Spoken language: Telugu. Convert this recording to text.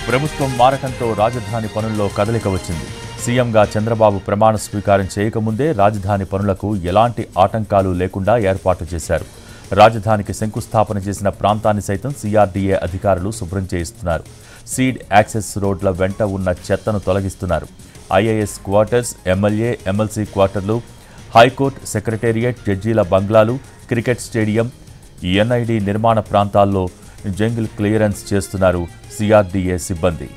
ప్రభుత్వం మారకంతో రాజధాని పనుల్లో కదలిక వచ్చింది. సీఎంగా చంద్రబాబు ప్రమాణ స్వీకారం చేయకముందే రాజధాని పనులకు ఎలాంటి ఆటంకాలు లేకుండా ఏర్పాటు చేశారు. రాజధానికి శంకుస్థాపన చేసిన ప్రాంతాన్ని సైతం సిఆర్డీఏ అధికారులు శుభ్రం చేయిస్తున్నారు. సీడ్ యాక్సెస్ రోడ్ల వెంట ఉన్న చెత్తను తొలగిస్తున్నారు. ఐఏఎస్ క్వార్టర్స్, ఎమ్మెల్యే, ఎమ్మెల్సీ క్వార్టర్లు, హైకోర్టు సెక్రటేరియట్, జడ్జీల బంగ్లాలు, క్రికెట్ స్టేడియం, ఎన్ఐడి నిర్మాణ ప్రాంతాల్లో జంగిల్ క్లియరెన్స్ చేస్తున్నారు సిఆర్డీఏ సిబ్బంది.